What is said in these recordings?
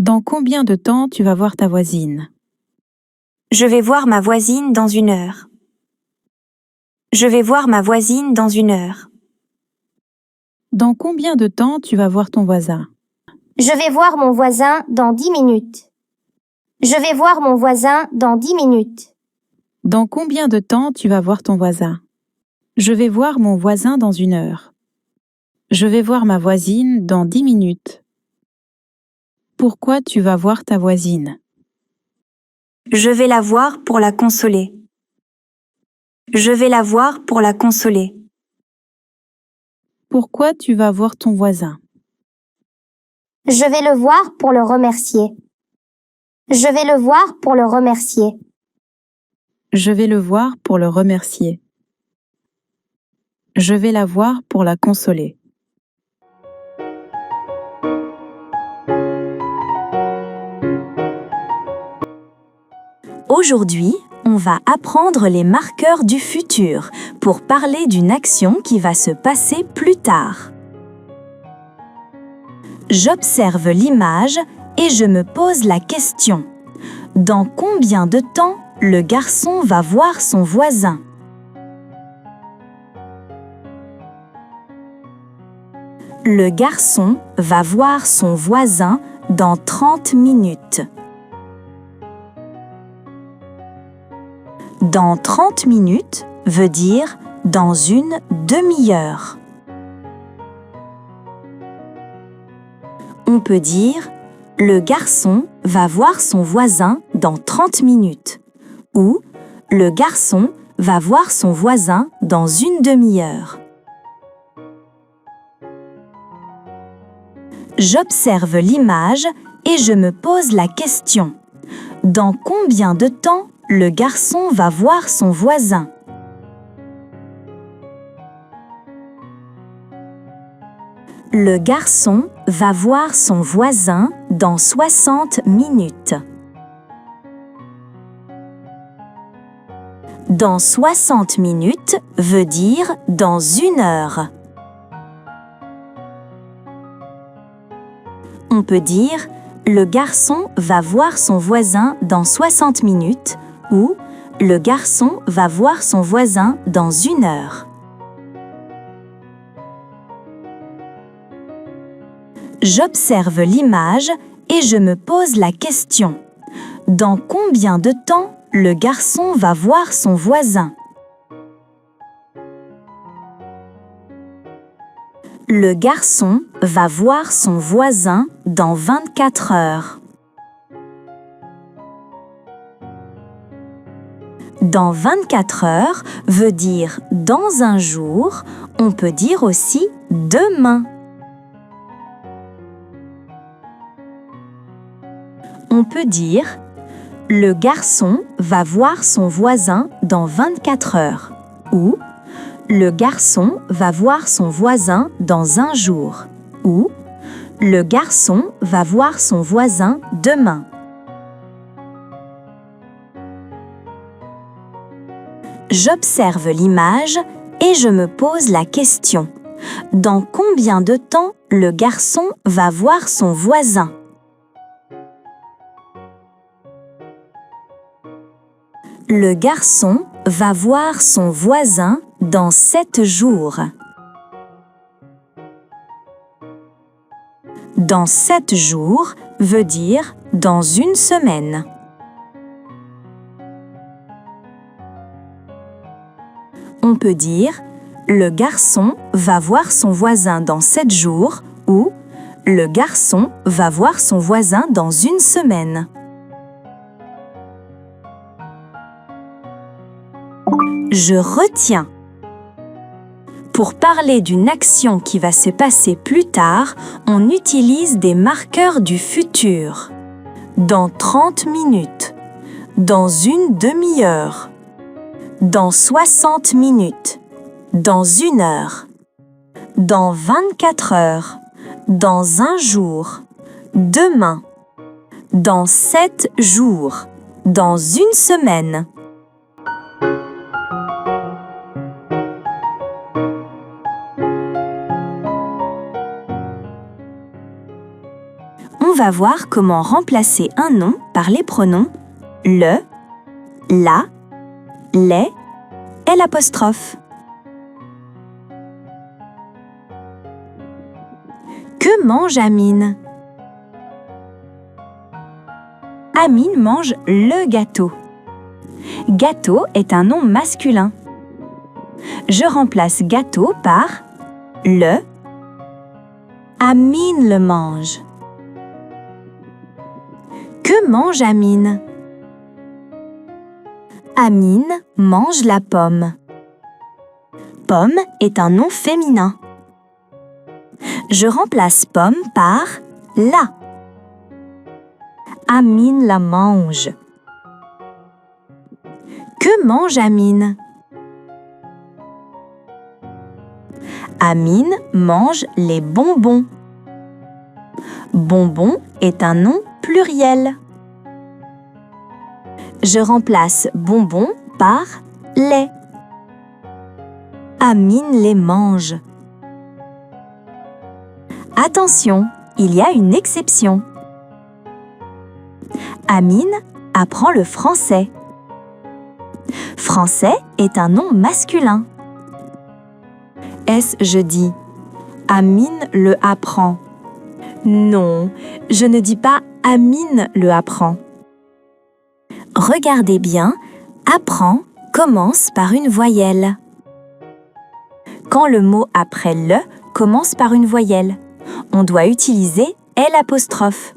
Dans combien de temps tu vas voir ta voisine? Je vais voir ma voisine dans 1 heure. Je vais voir ma voisine dans 1 heure. Dans combien de temps tu vas voir ton voisin? Je vais voir mon voisin dans 10 minutes. Je vais voir mon voisin dans 10 minutes. Dans combien de temps tu vas voir ton voisin? Je vais voir mon voisin dans 1 heure. Je vais voir ma voisine dans 10 minutes. Pourquoi tu vas voir ta voisine? Je vais la voir pour la consoler. Je vais la voir pour la consoler. Pourquoi tu vas voir ton voisin? Je vais le voir pour le remercier. Je vais le voir pour le remercier. Je vais le voir pour le remercier. Je vais la voir pour la consoler. Aujourd'hui, on va apprendre les marqueurs du futur pour parler d'une action qui va se passer plus tard. J'observe l'image et je me pose la question. Dans combien de temps le garçon va voir son voisin? Le garçon va voir son voisin dans 30 minutes. Dans 30 minutes veut dire dans une demi-heure. On peut dire le garçon va voir son voisin dans 30 minutes ou le garçon va voir son voisin dans une demi-heure. J'observe l'image et je me pose la question. Dans combien de temps le garçon va voir son voisin? Le garçon va voir son voisin dans 60 minutes. Dans 60 minutes veut dire dans 1 heure. On peut dire le garçon va voir son voisin dans 60 minutes ou le garçon va voir son voisin dans 1 heure. J'observe l'image et je me pose la question. Dans combien de temps le garçon va voir son voisin? Le garçon va voir son voisin dans 24 heures. Dans 24 heures veut dire dans un jour, on peut dire aussi demain. On peut dire le garçon va voir son voisin dans 24 heures ou le garçon va voir son voisin dans un jour ou le garçon va voir son voisin demain. J'observe l'image et je me pose la question. Dans combien de temps le garçon va voir son voisin? Le garçon va voir son voisin dans 7 jours. Dans 7 jours veut dire dans 1 semaine. On peut dire le garçon va voir son voisin dans 7 jours ou le garçon va voir son voisin dans 1 semaine. Je retiens. Pour parler d'une action qui va se passer plus tard, on utilise des marqueurs du futur. Dans 30 minutes, dans une demi-heure, dans 60 minutes, dans 1 heure, dans 24 heures, dans un jour, demain, dans 7 jours, dans 1 semaine. va voir comment remplacer un nom par les pronoms le, la, les et l'apostrophe. Que mange Amine? Amine mange le gâteau. Gâteau est un nom masculin. Je remplace gâteau par le. Amine le mange. Que mange Amine? Amine mange la pomme. Pomme est un nom féminin. Je remplace pomme par la. Amine la mange. Que mange Amine? Amine mange les bonbons. Bonbon est un nom pluriel. Je remplace bonbon par les. Amine les mange. Attention, il y a une exception. Amine apprend le français. Français est un nom masculin. Est-ce je dis Amine le apprend? Non, je ne dis pas Amine le apprend. Regardez bien, apprend commence par une voyelle. Quand le mot après le commence par une voyelle, on doit utiliser l'apostrophe.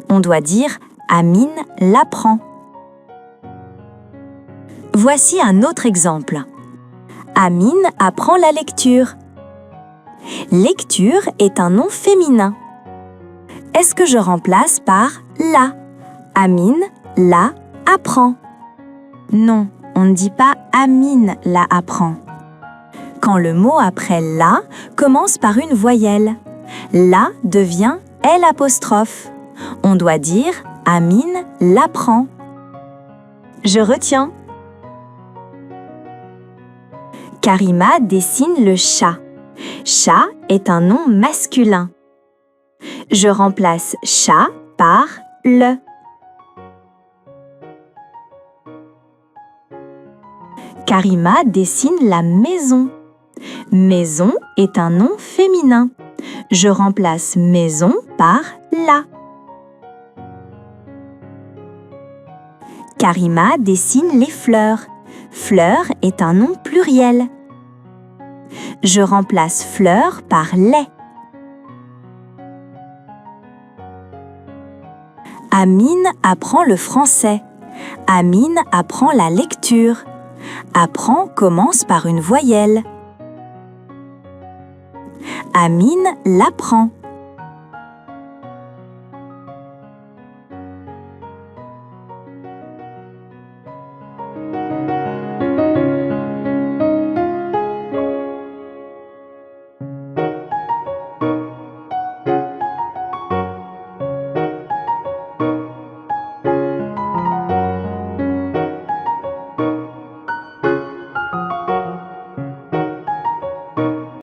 On doit dire Amine l'apprend. Voici un autre exemple. Amine apprend la lecture. Lecture est un nom féminin. Est-ce que je remplace par la? Amine la apprend. Non, on ne dit pas Amine la apprend. Quand le mot après la commence par une voyelle, la devient l'apostrophe. On doit dire Amine l'apprend. Je retiens. Karima dessine le chat. Chat est un nom masculin. Je remplace chat par le. Karima dessine la maison. Maison est un nom féminin. Je remplace maison par la. Karima dessine les fleurs. Fleur est un nom pluriel. Je remplace fleur par les. Amine apprend le français. Amine apprend la lecture. Apprend commence par une voyelle. Amine l'apprend.